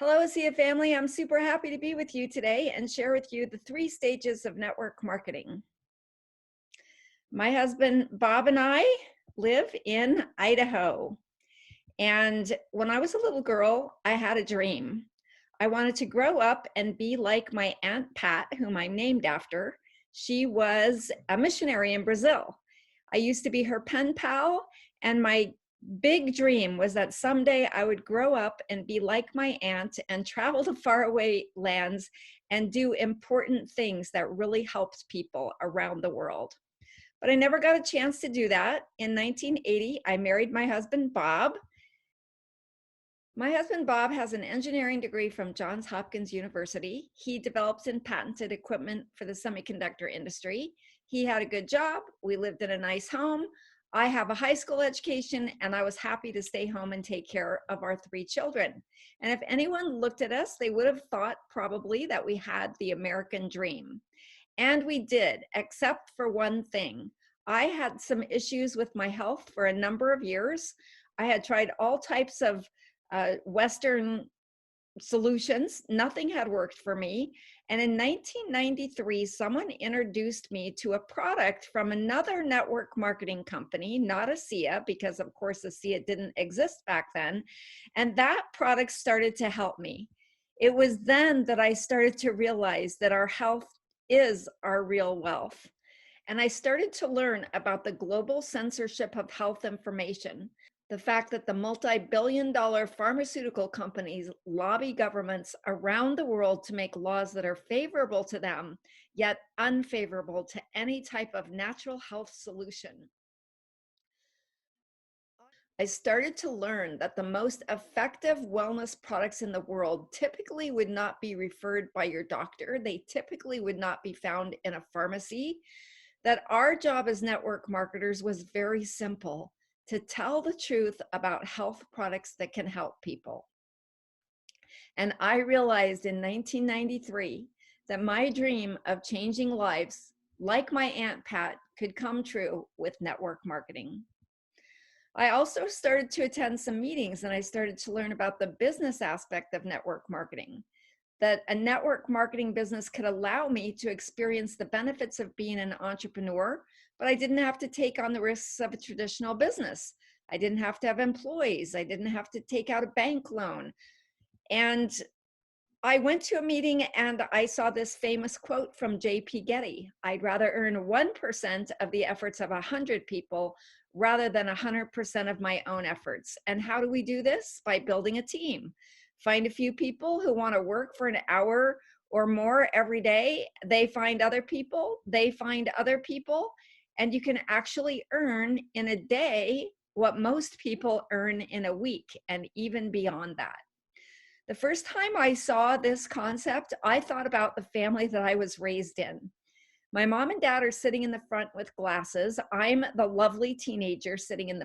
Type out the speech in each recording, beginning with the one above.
Hello, ASEA family. I'm super happy to be with you today and share with you the 3 stages of network marketing. My husband, Bob, and I live in Idaho. And when I was a little girl, I had a dream. I wanted to grow up and be like my Aunt Pat, whom I'm named after. She was a missionary in Brazil. I used to be her pen pal, and my big dream was that someday I would grow up and be like my aunt and travel to faraway lands and do important things that really helped people around the world. But I never got a chance to do that. In 1980, I married my husband, Bob. My husband, Bob, has an engineering degree from Johns Hopkins University. He develops and patented equipment for the semiconductor industry. He had a good job. We lived in a nice home. I have a high school education, and I was happy to stay home and take care of our 3 children. And if anyone looked at us, they would have thought probably that we had the American dream. And we did, except for one thing. I had some issues with my health for a number of years. I had tried all types of Western solutions. Nothing had worked for me. And in 1993, someone introduced me to a product from another network marketing company, not ASEA, because of course ASEA didn't exist back then. And that product started to help me. It was then that I started to realize that our health is our real wealth. And I started to learn about the global censorship of health information, the fact that the multi-billion-dollar pharmaceutical companies lobby governments around the world to make laws that are favorable to them, yet unfavorable to any type of natural health solution. I started to learn that the most effective wellness products in the world typically would not be referred by your doctor. They typically would not be found in a pharmacy. That our job as network marketers was very simple: to tell the truth about health products that can help people. And I realized in 1993 that my dream of changing lives, like my Aunt Pat, could come true with network marketing. I also started to attend some meetings, and I started to learn about the business aspect of network marketing, that a network marketing business could allow me to experience the benefits of being an entrepreneur, but I didn't have to take on the risks of a traditional business. I didn't have to have employees. I didn't have to take out a bank loan. And I went to a meeting and I saw this famous quote from J.P. Getty: "I'd rather earn 1% of the efforts of 100 people rather than 100% of my own efforts." And how do we do this? By building a team. Find a few people who want to work for an hour or more every day. They find other people, they find other people, and you can actually earn in a day what most people earn in a week, and even beyond that. The first time I saw this concept, I thought about the family that I was raised in. My mom and dad are sitting in the front with glasses. I'm the lovely teenager standing in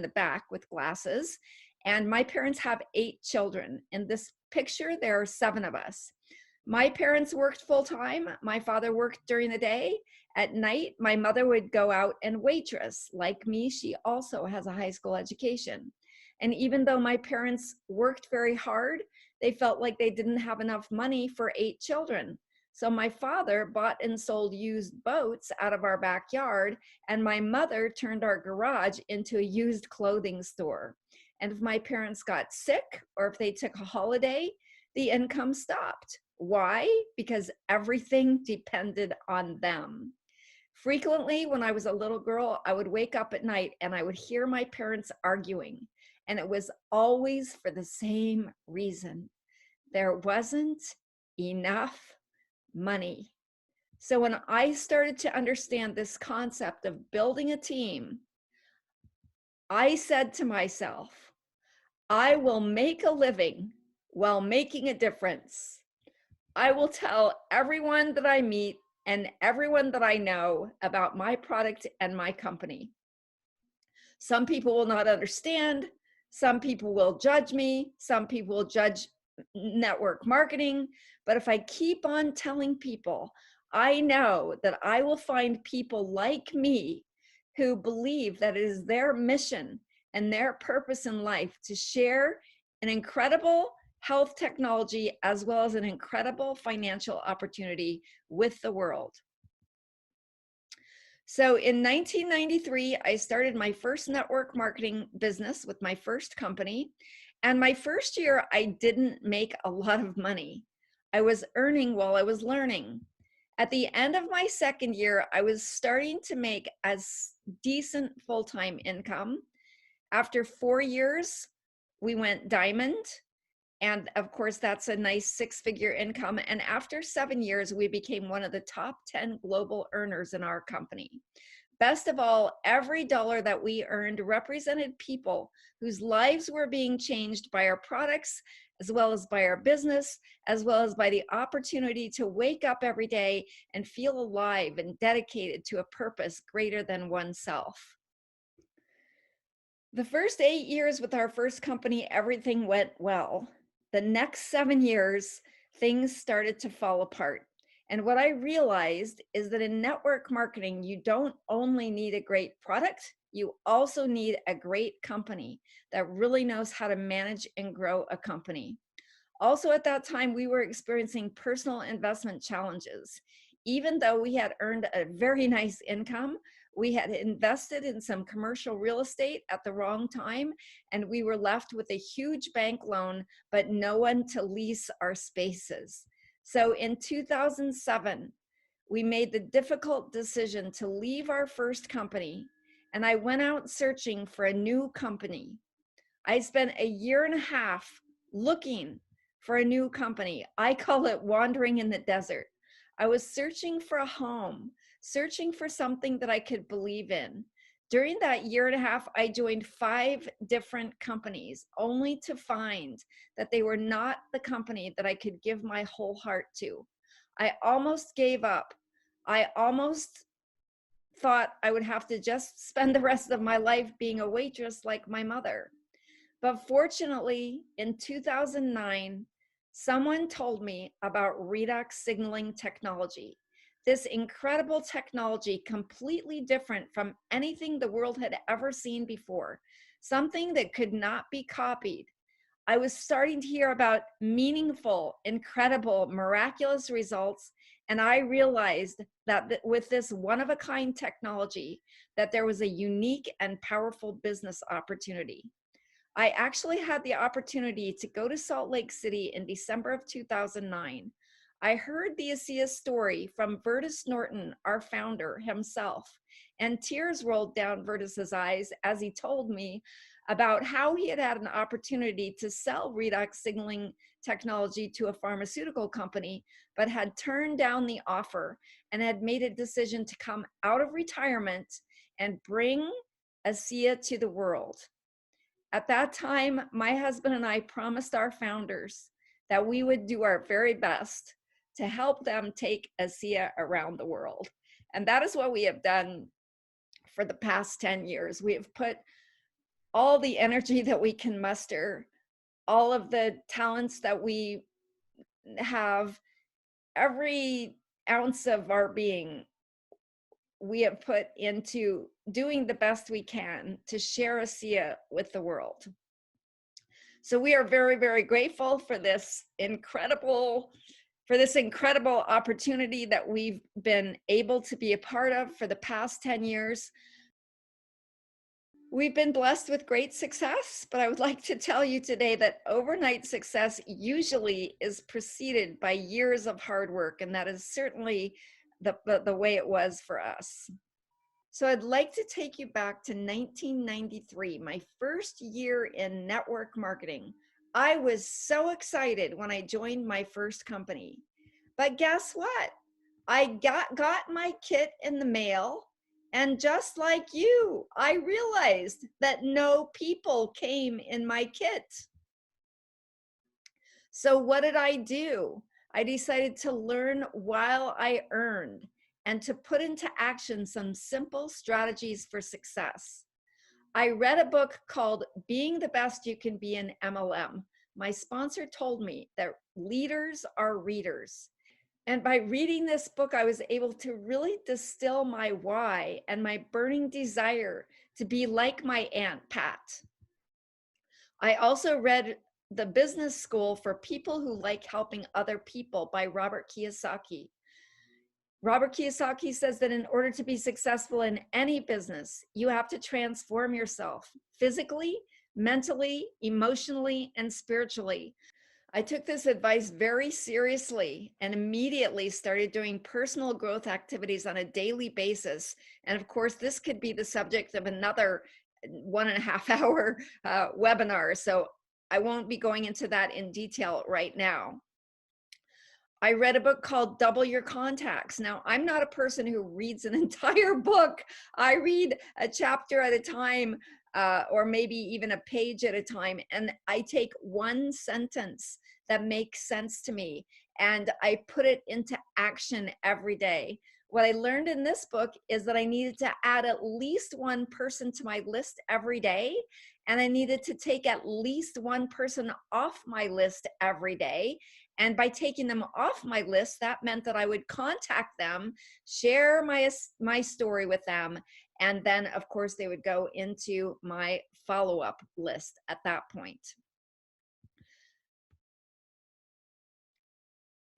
the back with glasses. And my parents have 8 children. In this picture, there are 7 of us. My parents worked full time. My father worked during the day. At night, my mother would go out and waitress. Like me, she also has a high school education. And even though my parents worked very hard, they felt like they didn't have enough money for 8 children. So my father bought and sold used boats out of our backyard, and my mother turned our garage into a used clothing store. And if my parents got sick or if they took a holiday, the income stopped. Why? Because everything depended on them. Frequently, when I was a little girl, I would wake up at night and I would hear my parents arguing. And it was always for the same reason: there wasn't enough money. So when I started to understand this concept of building a team, I said to myself, I will make a living while making a difference. I will tell everyone that I meet and everyone that I know about my product and my company. Some people will not understand. Some people will judge me. Some people will judge network marketing. But if I keep on telling people, I know that I will find people like me who believe that it is their mission and their purpose in life to share an incredible, health technology, as well as an incredible financial opportunity with the world. So in 1993, I started my first network marketing business with my first company. And my first year, I didn't make a lot of money. I was earning while I was learning. At the end of my second year, I was starting to make a decent full-time income. After 4 years, we went diamond. And of course, that's a nice six-figure income. And after 7 years, we became one of the top 10 global earners in our company. Best of all, every dollar that we earned represented people whose lives were being changed by our products, as well as by our business, as well as by the opportunity to wake up every day and feel alive and dedicated to a purpose greater than oneself. The first 8 years with our first company, everything went well. The next 7 years, things started to fall apart. And what I realized is that in network marketing, you don't only need a great product, you also need a great company that really knows how to manage and grow a company. Also, at that time, we were experiencing personal investment challenges. Even though we had earned a very nice income, we had invested in some commercial real estate at the wrong time, and we were left with a huge bank loan, but no one to lease our spaces. So in 2007, we made the difficult decision to leave our first company, and I went out searching for a new company. I spent a year and a half looking for a new company. I call it wandering in the desert. I was searching for a home, searching for something that I could believe in. During that year and a half, I joined 5 different companies, only to find that they were not the company that I could give my whole heart to. I almost gave up. I almost thought I would have to just spend the rest of my life being a waitress like my mother. But fortunately, in 2009, someone told me about redox signaling technology. This incredible technology, completely different from anything the world had ever seen before, something that could not be copied. I was starting to hear about meaningful, incredible, miraculous results, and I realized that with this one-of-a-kind technology, that there was a unique and powerful business opportunity. I actually had the opportunity to go to Salt Lake City in December of 2009. I heard the ASEA story from Vertus Norton, our founder himself, and tears rolled down Vertus's eyes as he told me about how he had had an opportunity to sell redox signaling technology to a pharmaceutical company, but had turned down the offer and had made a decision to come out of retirement and bring ASEA to the world. At that time, my husband and I promised our founders that we would do our very best to help them take ASEA around the world. And that is what we have done for the past 10 years. We have put all the energy that we can muster, all of the talents that we have, every ounce of our being, we have put into doing the best we can to share ASEA with the world. So we are very, very grateful for this incredible opportunity that we've been able to be a part of for the past 10 years. We've been blessed with great success, but I would like to tell you today that overnight success usually is preceded by years of hard work, and that is certainly the way it was for us. So I'd like to take you back to 1993, my first year in network marketing. I was so excited when I joined my first company. But guess what? I got my kit in the mail, and just like you, I realized that no people came in my kit. So what did I do? I decided to learn while I earned and to put into action some simple strategies for success. I read a book called Being the Best You Can Be in MLM. My sponsor told me that leaders are readers. And by reading this book, I was able to really distill my why and my burning desire to be like my Aunt Pat. I also read The Business School for People Who Like Helping Other People by Robert Kiyosaki. Robert Kiyosaki says that in order to be successful in any business, you have to transform yourself physically, mentally, emotionally, and spiritually. I took this advice very seriously and immediately started doing personal growth activities on a daily basis. And of course, this could be the subject of another 1.5 hour webinar. So I won't be going into that in detail right now. I read a book called Double Your Contacts. Now, I'm not a person who reads an entire book. I read a chapter at a time, or maybe even a page at a time. And I take one sentence that makes sense to me and I put it into action every day. What I learned in this book is that I needed to add at least one person to my list every day. And I needed to take at least one person off my list every day. And by taking them off my list, that meant that I would contact them, share my story with them, and then, of course, they would go into my follow-up list at that point.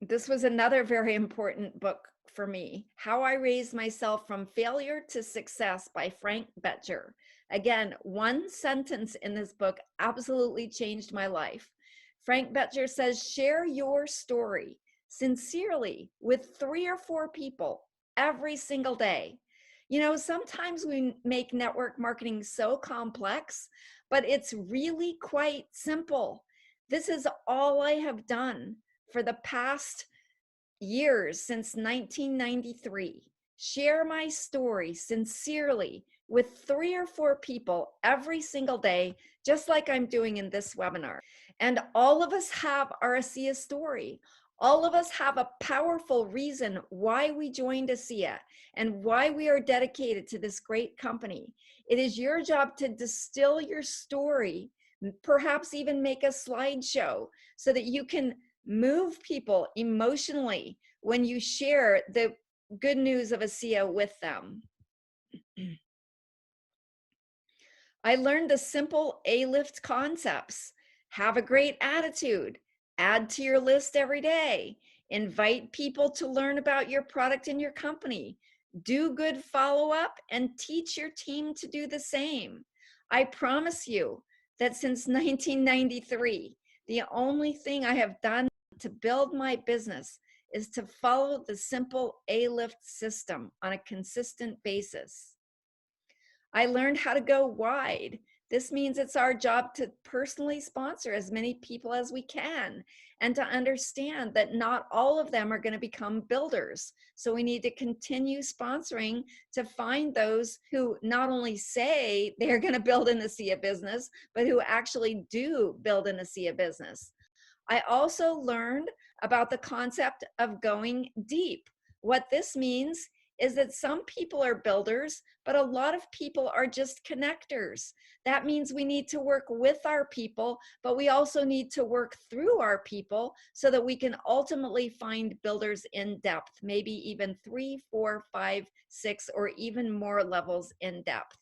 This was another very important book for me, How I Raised Myself from Failure to Success by Frank Bettger. Again, one sentence in this book absolutely changed my life. Frank Bettger says, share your story sincerely with 3 or 4 people every single day. You know, sometimes we make network marketing so complex, but it's really quite simple. This is all I have done for the past years since 1993. Share my story sincerely with 3 or 4 people every single day, just like I'm doing in this webinar. And all of us have our ASEA story. All of us have a powerful reason why we joined ASEA and why we are dedicated to this great company. It is your job to distill your story, perhaps even make a slideshow so that you can move people emotionally when you share the good news of ASEA with them. I learned the simple A-lift concepts. Have a great attitude. Add to your list every day. Invite people to learn about your product and your company. Do good follow-up and teach your team to do the same. I promise you that since 1993, the only thing I have done to build my business is to follow the simple A-lift system on a consistent basis. I learned how to go wide. This means it's our job to personally sponsor as many people as we can and to understand that not all of them are going to become builders. So we need to continue sponsoring to find those who not only say they're going to build an ASEA business, but who actually do build an ASEA business. I also learned about the concept of going deep. What this means is that some people are builders, but a lot of people are just connectors. That means we need to work with our people, but we also need to work through our people so that we can ultimately find builders in depth, maybe even 3, 4, 5, 6, or even more levels in depth.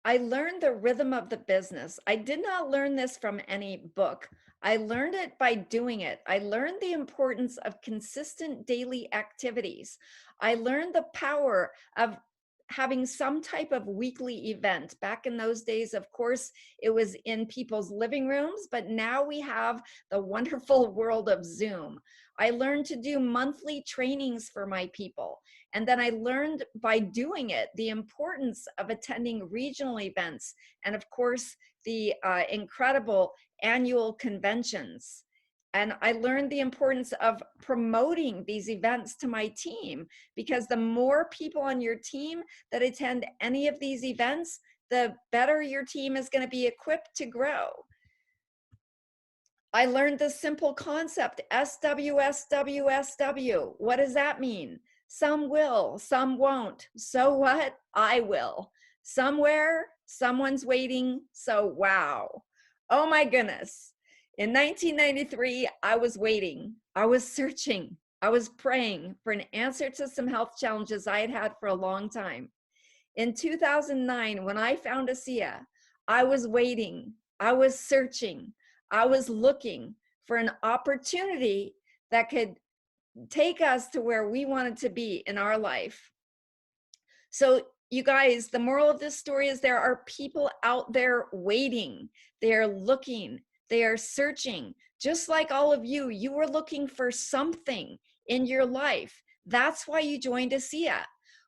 I learned the rhythm of the business. I did not learn this from any book. I learned it by doing it. I learned the importance of consistent daily activities. I learned the power of having some type of weekly event. Back in those days, of course, it was in people's living rooms, but now we have the wonderful world of Zoom. I learned to do monthly trainings for my people. And then I learned by doing it the importance of attending regional events and, of course, the incredible annual conventions. And I learned the importance of promoting these events to my team, because the more people on your team that attend any of these events, the better your team is going to be equipped to grow. I learned the simple concept, SWSWSW. What does that mean? Some will, some won't. So what? I will. Somewhere, someone's waiting. So wow. Oh my goodness. In 1993, I was waiting. I was searching. I was praying for an answer to some health challenges I had had for a long time. In 2009, when I found ASEA, I was waiting. I was searching. I was looking for an opportunity that could take us to where we wanted to be in our life. So, you guys, the moral of this story is there are people out there waiting. They are looking, they are searching. Just like all of you, you were looking for something in your life. That's why you joined ASEA.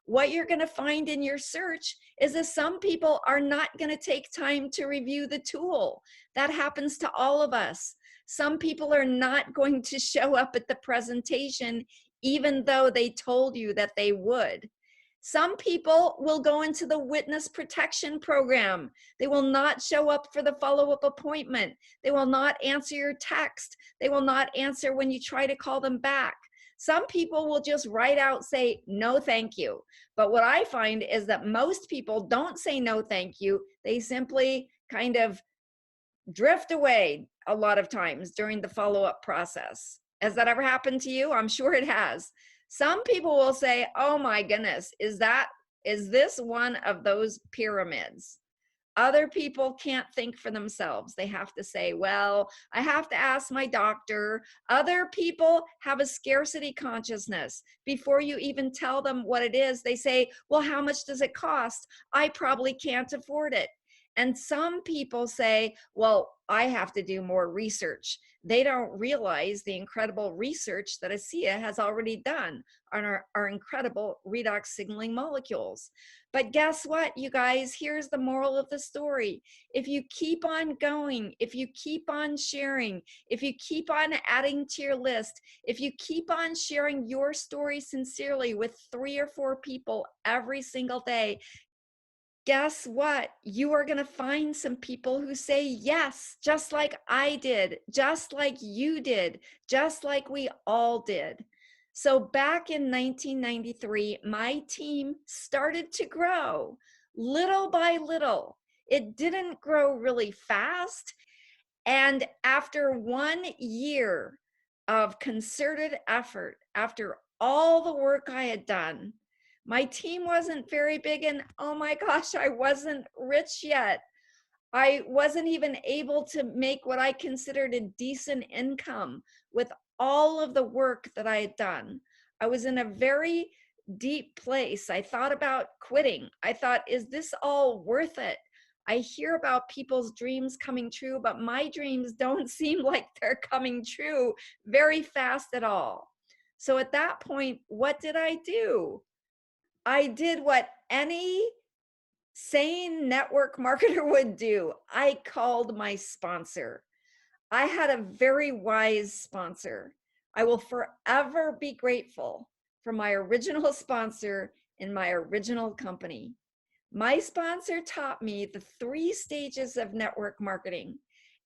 What you're going to find in your search is that some people are not going to take time to review the tool. That happens to all of us. Some people are not going to show up at the presentation, even though they told you that they would. Some people will go into the witness protection program. They will not show up for the follow-up appointment. They will not answer your text. They will not answer when you try to call them back. Some people will just write out, say, no, thank you. But what I find is that most people don't say no, thank you. They simply kind of drift away a lot of times during the follow-up process. Has that ever happened to you? I'm sure it has. Some people will say, oh my goodness, is this one of those pyramids? Other people can't think for themselves. They have to say, well, I have to ask my doctor. Other people have a scarcity consciousness. Before you even tell them what it is, they say, well, how much does it cost? I probably can't afford it. And some people say, well, I have to do more research. They don't realize the incredible research that ASEA has already done on our incredible redox signaling molecules. But guess what, you guys? Here's the moral of the story. If you keep on going, if you keep on sharing, if you keep on adding to your list, if you keep on sharing your story sincerely with 3 or 4 people every single day, guess what? You are going to find some people who say yes, just like I did, just like you did, just like we all did. So back in 1993, my team started to grow little by little. It didn't grow really fast. And after 1 year of concerted effort, after all the work I had done, my team wasn't very big, and oh my gosh, I wasn't rich yet. I wasn't even able to make what I considered a decent income with all of the work that I had done. I was in a very deep place. I thought about quitting. I thought, is this all worth it? I hear about people's dreams coming true, but my dreams don't seem like they're coming true very fast at all. So at that point, what did I do? I did what any sane network marketer would do. I called my sponsor. I had a very wise sponsor. I will forever be grateful for my original sponsor in my original company. My sponsor taught me the 3 stages of network marketing,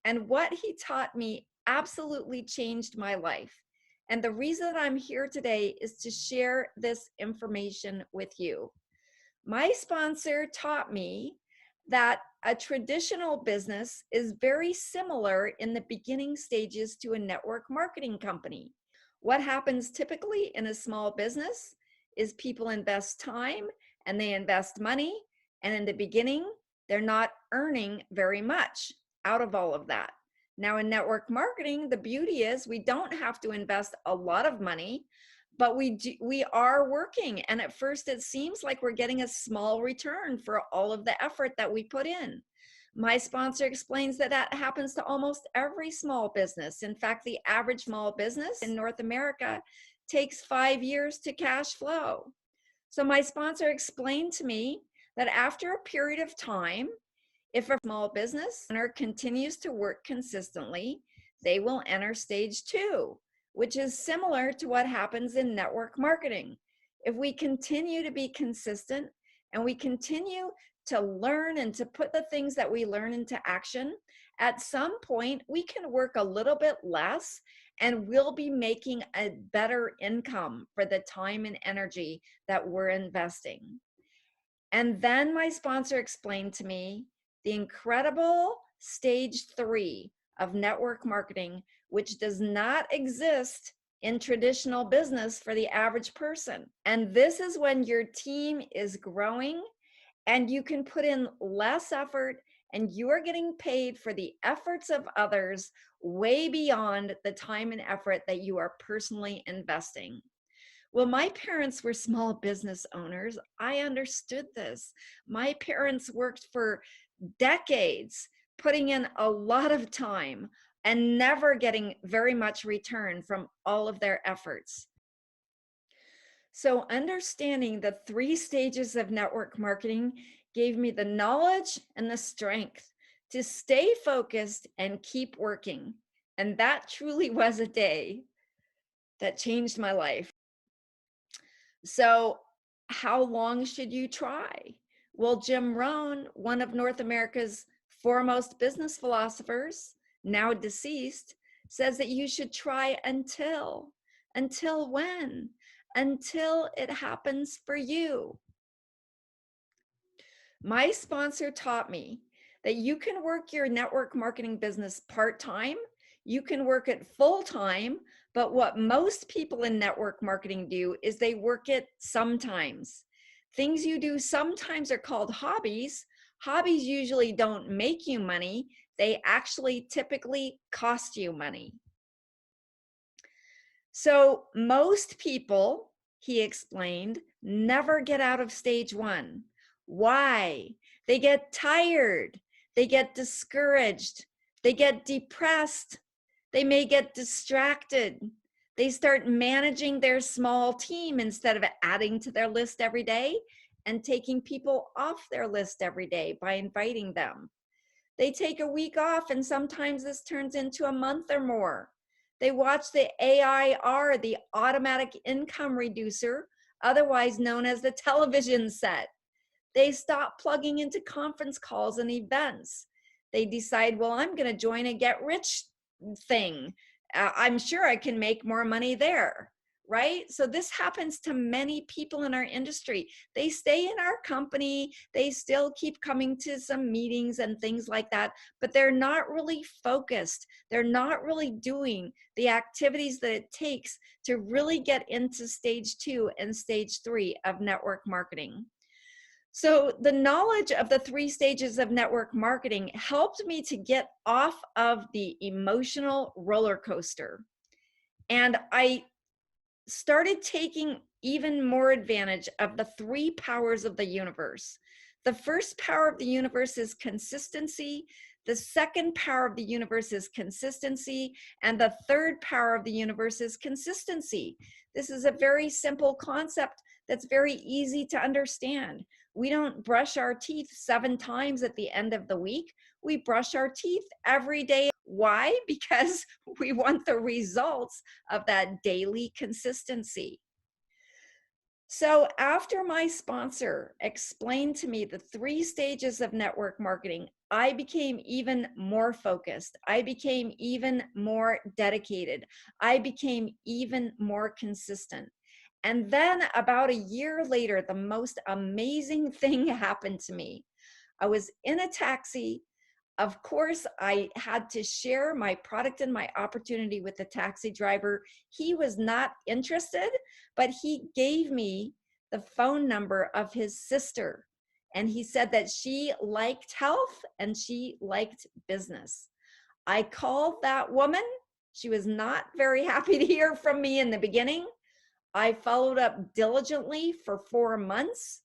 and what he taught me absolutely changed my life. And the reason I'm here today is to share this information with you. My sponsor taught me that a traditional business is very similar in the beginning stages to a network marketing company. What happens typically in a small business is people invest time and they invest money, and in the beginning, they're not earning very much out of all of that. Now, in network marketing, the beauty is we don't have to invest a lot of money, but we are working, and at first it seems like we're getting a small return for all of the effort that we put in. My sponsor explains that that happens to almost every small business. In fact, the average small business in North America takes 5 years to cash flow. So my sponsor explained to me that after a period of time, if a small business owner continues to work consistently, they will enter stage 2, which is similar to what happens in network marketing. If we continue to be consistent and we continue to learn and to put the things that we learn into action, at some point we can work a little bit less and we'll be making a better income for the time and energy that we're investing. And then my sponsor explained to me the incredible stage 3 of network marketing, which does not exist in traditional business for the average person. And this is when your team is growing and you can put in less effort and you are getting paid for the efforts of others way beyond the time and effort that you are personally investing. Well, my parents were small business owners. I understood this. My parents worked for decades, putting in a lot of time and never getting very much return from all of their efforts. So, understanding the 3 stages of network marketing gave me the knowledge and the strength to stay focused and keep working. And that truly was a day that changed my life. So, how long should you try? Well, Jim Rohn, one of North America's foremost business philosophers, now deceased, says that you should try until when? Until it happens for you. My sponsor taught me that you can work your network marketing business part-time, you can work it full-time, but what most people in network marketing do is they work it sometimes. Things you do sometimes are called hobbies. Hobbies usually don't make you money, they actually typically cost you money. So most people, he explained, never get out of stage 1. Why? They get tired, they get discouraged, they get depressed, they may get distracted. They start managing their small team instead of adding to their list every day and taking people off their list every day by inviting them. They take a week off, and sometimes this turns into a month or more. They watch the AIR, the automatic income reducer, otherwise known as the television set. They stop plugging into conference calls and events. They decide, well, I'm going to join a get rich thing. I'm sure I can make more money there, right? So this happens to many people in our industry. They stay in our company, they still keep coming to some meetings and things like that, but they're not really focused. They're not really doing the activities that it takes to really get into stage 2 and stage 3 of network marketing. So the knowledge of the 3 stages of network marketing helped me to get off of the emotional roller coaster. And I started taking even more advantage of the 3 powers of the universe. The first power of the universe is consistency. The second power of the universe is consistency. And the third power of the universe is consistency. This is a very simple concept that's very easy to understand. We don't brush our teeth 7 times at the end of the week. We brush our teeth every day. Why? Because we want the results of that daily consistency. So after my sponsor explained to me the 3 stages of network marketing, I became even more focused. I became even more dedicated. I became even more consistent. And then about a year later, the most amazing thing happened to me. I was in a taxi. Of course, I had to share my product and my opportunity with the taxi driver. He was not interested, but he gave me the phone number of his sister. And he said that she liked health and she liked business. I called that woman. She was not very happy to hear from me in the beginning. I followed up diligently for 4 months,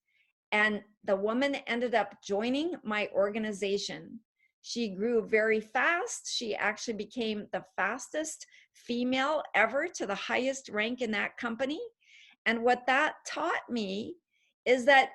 and the woman ended up joining my organization. She grew very fast. She actually became the fastest female ever to the highest rank in that company. And what that taught me is that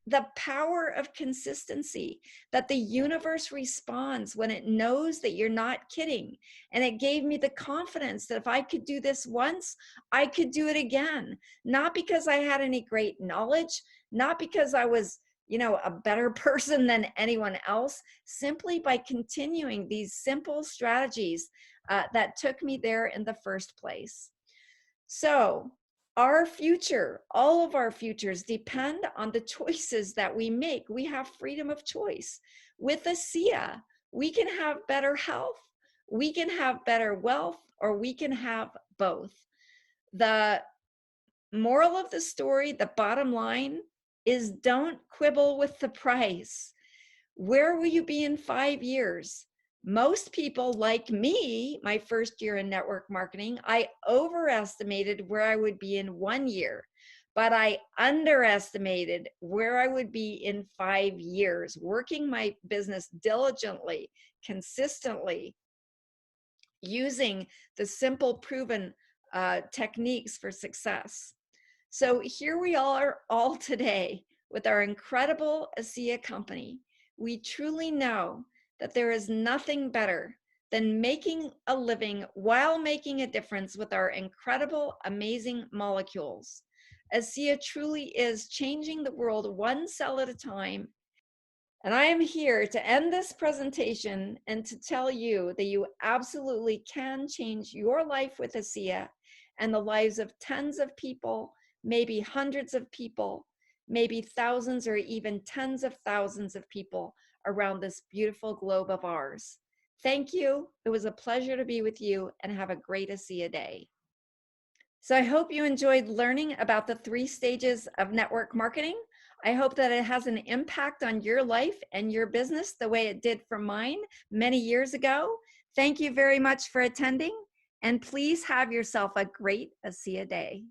the power of consistency, that the universe responds when it knows that you're not kidding. And it gave me the confidence that if I could do this once, I could do it again. Not because I had any great knowledge, not because I was, a better person than anyone else, simply by continuing these simple strategies that took me there in the first place. So our future, all of our futures depend on the choices that we make. We have freedom of choice. With ASEA, we can have better health, we can have better wealth, or we can have both. The moral of the story, the bottom line is don't quibble with the price. Where will you be in 5 years? Most people, like me, my first year in network marketing, I overestimated where I would be in 1 year, but I underestimated where I would be in 5 years, working my business diligently, consistently, using the simple, proven techniques for success. So here we are all today with our incredible ASEA company. We truly know that there is nothing better than making a living while making a difference with our incredible, amazing molecules. ASEA truly is changing the world one cell at a time. And I am here to end this presentation and to tell you that you absolutely can change your life with ASEA and the lives of tens of people, maybe hundreds of people, maybe thousands or even tens of thousands of people around this beautiful globe of ours. Thank you. It was a pleasure to be with you, and have a great ASEA day. So I hope you enjoyed learning about the 3 stages of network marketing. I hope that it has an impact on your life and your business the way it did for mine many years ago. Thank you very much for attending, and please have yourself a great ASEA day.